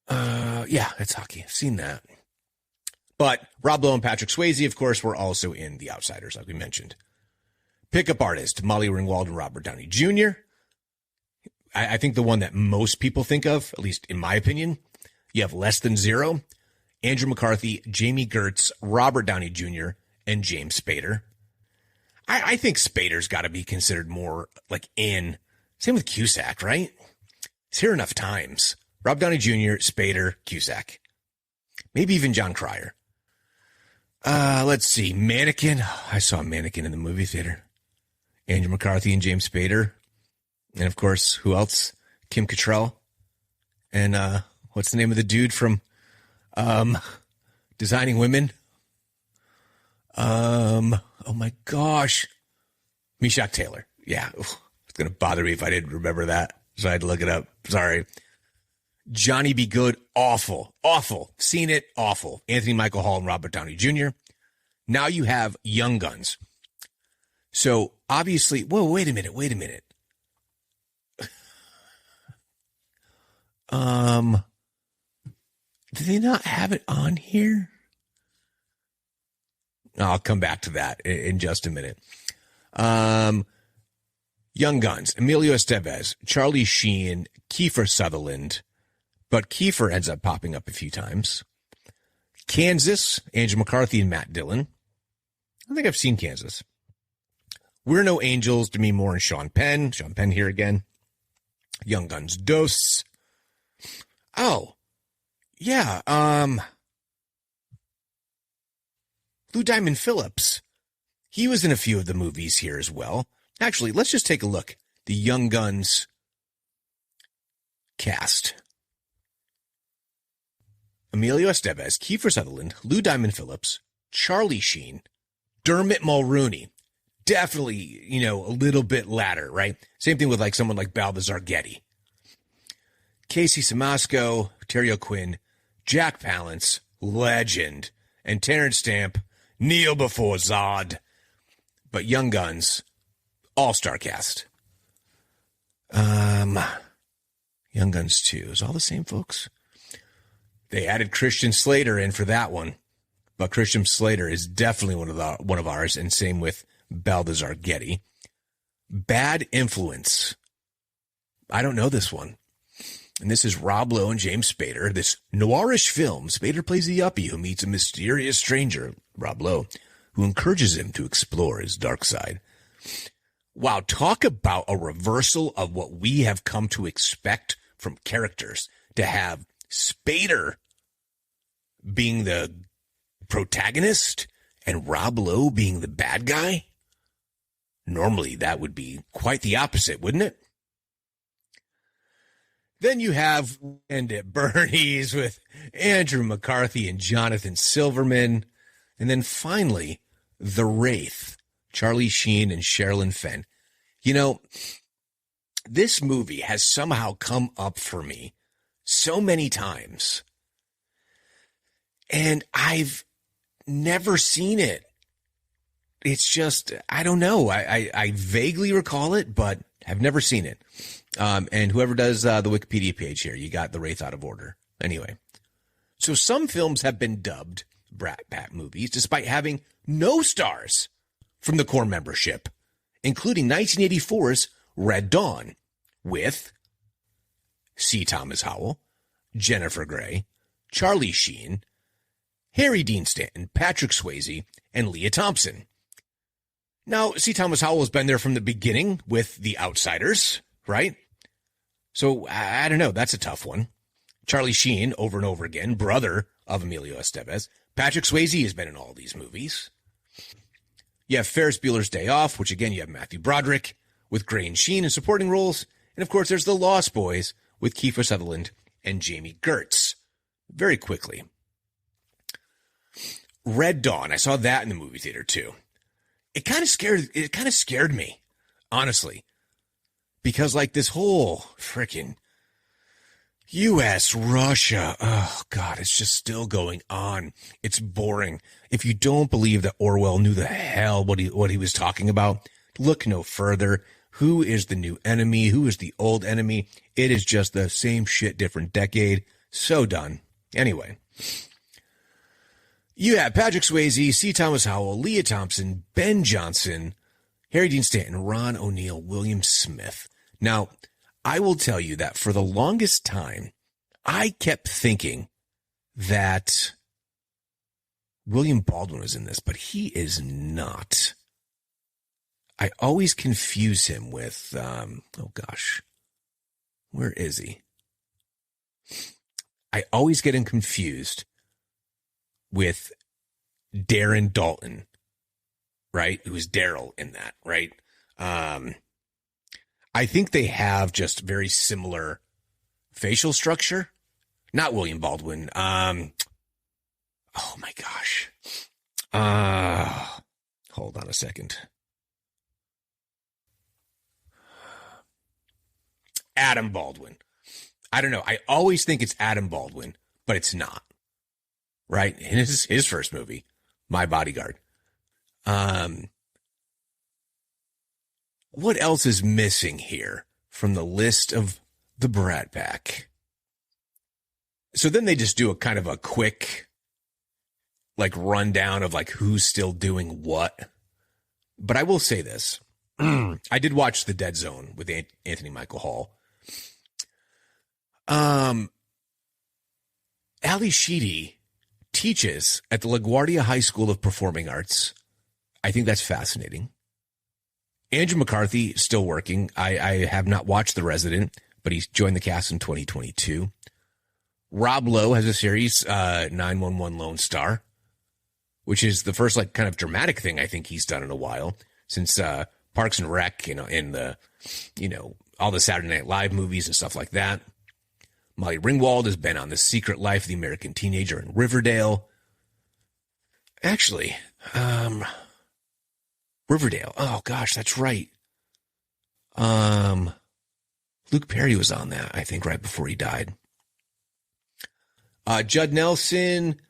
Yeah, that's hockey. I've seen that. But Rob Lowe and Patrick Swayze, of course, were also in The Outsiders, like we mentioned. Pickup Artist, Molly Ringwald and Robert Downey Jr. I think the one that most people think of, at least in my opinion, you have Less Than Zero, Andrew McCarthy, Jamie Gertz, Robert Downey Jr., and James Spader. I think Spader's got to be considered more like in. Same with Cusack, right? He's here enough times. Rob Downey Jr., Spader, Cusack. Maybe even John Cryer. Let's see. Mannequin. I saw Mannequin in the movie theater. Andrew McCarthy and James Spader. And, of course, who else? Kim Cattrall. And what's the name of the dude from Designing Women? Oh my gosh. Meshack Taylor. Yeah. It's going to bother me if I didn't remember that. So I had to look it up. Sorry. Johnny Be Good. Awful. Awful. Seen it. Awful. Anthony Michael Hall and Robert Downey Jr. Now you have Young Guns. So obviously, whoa, wait a minute. Did they not have it on here? I'll come back to that in just a minute. Young Guns, Emilio Estevez, Charlie Sheen, Kiefer Sutherland, but Kiefer ends up popping up a few times. Kansas, Andrew McCarthy and Matt Dillon. don't think I've seen Kansas. We're No Angels, Demi Moore and Sean Penn. Sean Penn here again. Young Guns Dos. Oh, yeah. Lou Diamond Phillips. He was in a few of the movies here as well. Actually, let's just take a look. The Young Guns cast. Emilio Estevez, Kiefer Sutherland, Lou Diamond Phillips, Charlie Sheen, Dermot Mulrooney. Definitely, a little bit latter, right? Same thing with like someone like Balthazar Getty. Casey Simasco, Terry O'Quinn, Jack Palance, legend, and Terrence Stamp, kneel before Zod. But Young Guns, all-star cast. Young Guns 2, is all the same folks? They added Christian Slater in for that one, but Christian Slater is definitely one of ours, and same with Balthazar Getty. Bad Influence. I don't know this one. And this is Rob Lowe and James Spader. This noirish film, Spader plays a yuppie who meets a mysterious stranger, Rob Lowe, who encourages him to explore his dark side. Wow, talk about a reversal of what we have come to expect from characters. To have Spader being the protagonist and Rob Lowe being the bad guy. Normally, that would be quite the opposite, wouldn't it? Then you have End at Bernie's with Andrew McCarthy and Jonathan Silverman. And then finally, The Wraith, Charlie Sheen and Sherilyn Fenn. This movie has somehow come up for me so many times. And I've never seen it. It's just, I don't know. I vaguely recall it, but have never seen it. And whoever does the Wikipedia page here, you got The Wraith out of order. Anyway, so some films have been dubbed Brat Pack movies, despite having no stars from the core membership, including 1984's Red Dawn, with C. Thomas Howell, Jennifer Grey, Charlie Sheen, Harry Dean Stanton, Patrick Swayze, and Leah Thompson. Now, C. Thomas Howell has been there from the beginning with The Outsiders, right? So, I don't know. That's a tough one. Charlie Sheen, over and over again, brother of Emilio Estevez. Patrick Swayze has been in all these movies. You have Ferris Bueller's Day Off, which again, you have Matthew Broderick with Gray and Sheen in supporting roles. And of course, there's The Lost Boys with Kiefer Sutherland and Jamie Gertz. Very quickly. Red Dawn. I saw that in the movie theater too. It kind of scared me, honestly, because like this whole freaking U.S., Russia, oh God, it's just still going on. It's boring. If you don't believe that Orwell knew the hell what he was talking about, look no further. Who is the new enemy? Who is the old enemy? It is just the same shit, different decade. So done. Anyway. You have Patrick Swayze, C. Thomas Howell, Leah Thompson, Ben Johnson, Harry Dean Stanton, Ron O'Neal, William Smith. Now, I will tell you that for the longest time, I kept thinking that William Baldwin was in this, but he is not. I always confuse him with, where is he? I always get him confused with Darren Dalton, right? Who is Daryl in that, right? I think they have just very similar facial structure. Not William Baldwin. Oh my gosh. Hold on a second. Adam Baldwin. I don't know. I always think it's Adam Baldwin, but it's not. Right? In his first movie, My Bodyguard. What else is missing here from the list of the Brat Pack? So then they just do a kind of a quick, like, rundown of, like, who's still doing what. But I will say this. I did watch The Dead Zone with Anthony Michael Hall. Ali Sheedy teaches at the LaGuardia High School of Performing Arts I think that's fascinating. Andrew McCarthy, still working. I have not watched The Resident, but he's joined the cast in 2022. Rob Lowe has a series, 911 Lone Star, which is the first like kind of dramatic thing I think he's done in a while since Parks and Rec, in the, all the Saturday Night Live movies and stuff like that. Molly Ringwald has been on The Secret Life of the American Teenager in Riverdale. Actually, Riverdale. Oh gosh, that's right. Luke Perry was on that, I think, right before he died. Judd Nelson.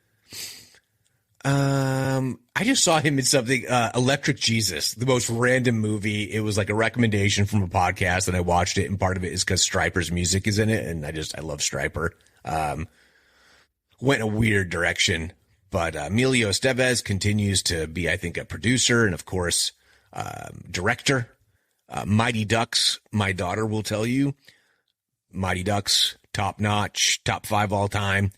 I just saw him in something, Electric Jesus, the most random movie. It was like a recommendation from a podcast, and I watched it, and part of it is because Stryper's music is in it, and I love Stryper. Went in a weird direction, but Emilio Estevez continues to be, I think, a producer and, of course, director. Mighty Ducks, my daughter will tell you. Mighty Ducks, top notch, top 5 all time.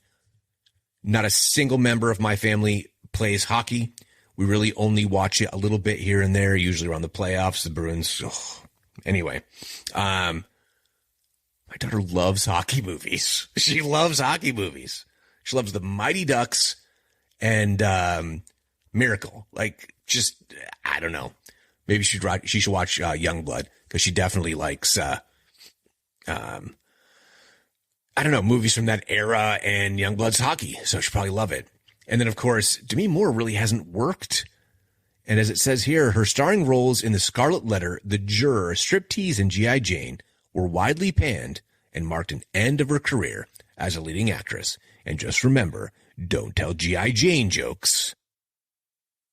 Not a single member of my family plays hockey. We really only watch it a little bit here and there, usually around the playoffs, the Bruins. Anyway, my daughter loves hockey movies. She loves hockey movies. She loves the Mighty Ducks and Miracle. Like, just, I don't know. Maybe she should watch Youngblood, because she definitely likes, I don't know, movies from that era, and Youngblood's hockey, so she'll probably love it. And then, of course, Demi Moore really hasn't worked. And as it says here, her starring roles in The Scarlet Letter, The Juror, Striptease, and G.I. Jane were widely panned and marked an end of her career as a leading actress. And just remember, don't tell G.I. Jane jokes.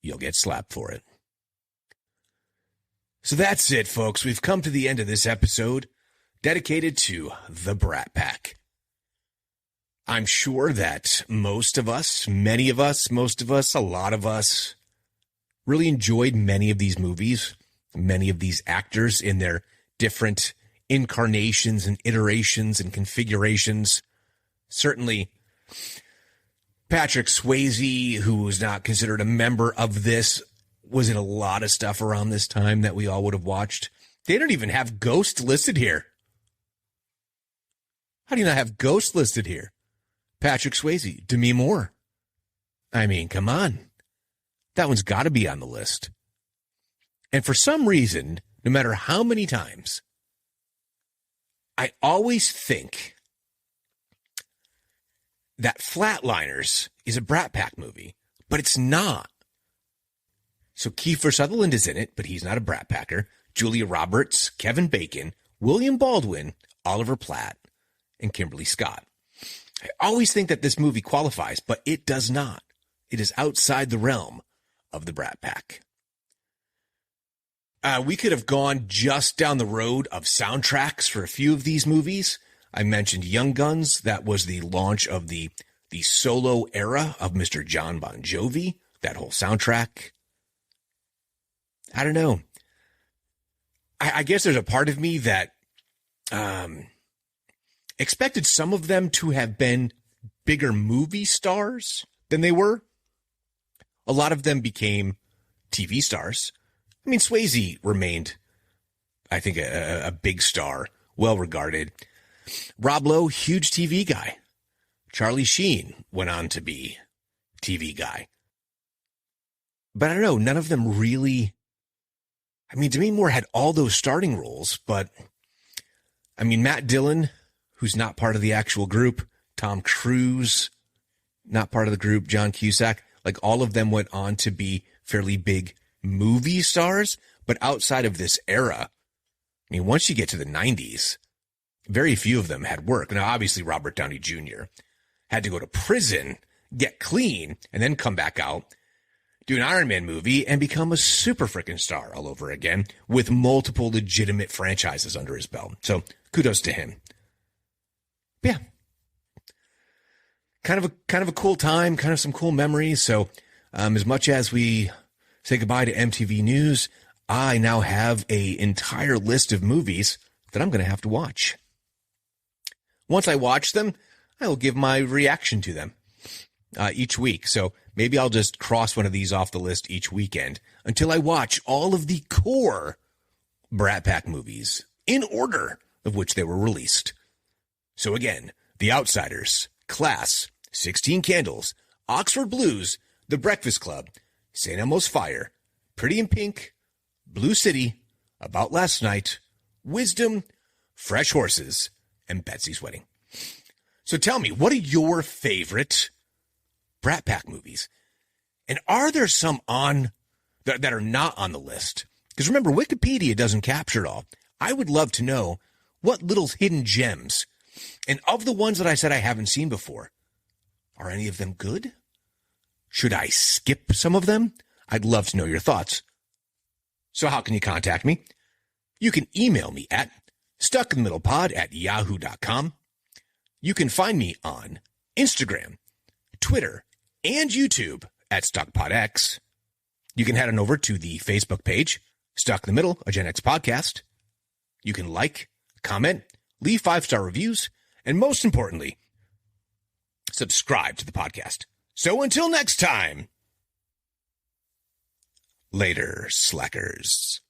You'll get slapped for it. So that's it, folks. We've come to the end of this episode dedicated to the Brat Pack. I'm sure that most of us, many of us, most of us, a lot of us really enjoyed many of these movies, many of these actors in their different incarnations and iterations and configurations. Certainly, Patrick Swayze, who was not considered a member of this, was in a lot of stuff around this time that we all would have watched. They don't even have Ghost listed here. How do you not have Ghost listed here? Patrick Swayze, Demi Moore. I mean, come on. That one's got to be on the list. And for some reason, no matter how many times, I always think that Flatliners is a Brat Pack movie, but it's not. So Kiefer Sutherland is in it, but he's not a Brat Packer. Julia Roberts, Kevin Bacon, William Baldwin, Oliver Platt, and Kimberly Scott. I always think that this movie qualifies, but it does not. It is outside the realm of the Brat Pack. We could have gone just down the road of soundtracks for a few of these movies. I mentioned Young Guns. That was the launch of the solo era of Mr. John Bon Jovi. That whole soundtrack. I don't know. I guess there's a part of me that expected some of them to have been bigger movie stars than they were. A lot of them became TV stars. I mean, Swayze remained, I think, a big star, well regarded. Rob Lowe, huge TV guy. Charlie Sheen went on to be TV guy. But I don't know, none of them really. I mean, Demi Moore had all those starting roles, but I mean, Matt Dillon, who's not part of the actual group, Tom Cruise, not part of the group, John Cusack, like all of them went on to be fairly big movie stars. But outside of this era, I mean, once you get to the 90s, very few of them had work. Now, obviously, Robert Downey Jr. had to go to prison, get clean, and then come back out, do an Iron Man movie, and become a super freaking star all over again with multiple legitimate franchises under his belt. So kudos to him. But yeah. Kind of a cool time, kind of some cool memories. So as much as we say goodbye to MTV News, I now have an entire list of movies that I'm going to have to watch. Once I watch them, I will give my reaction to them. each week. So maybe I'll just cross one of these off the list each weekend until I watch all of the core Brat Pack movies in order of which they were released. So again, The Outsiders, Class, 16 Candles, Oxford Blues, The Breakfast Club, St. Elmo's Fire, Pretty in Pink, Blue City, About Last Night, Wisdom, Fresh Horses, and Betsy's Wedding. So tell me, what are your favorite Brat Pack movies? And are there some on that are not on the list? Because remember, Wikipedia doesn't capture it all. I would love to know what little hidden gems. And of the ones that I said I haven't seen before, are any of them good? Should I skip some of them? I'd love to know your thoughts. So how can you contact me? You can email me at stuckinthemiddlepod@yahoo.com. You can find me on Instagram, Twitter, and YouTube at StuckPodX. You can head on over to the Facebook page, Stuck in the Middle, a Gen X podcast. You can like, comment, leave 5-star reviews, and most importantly, subscribe to the podcast. So until next time, later, slackers.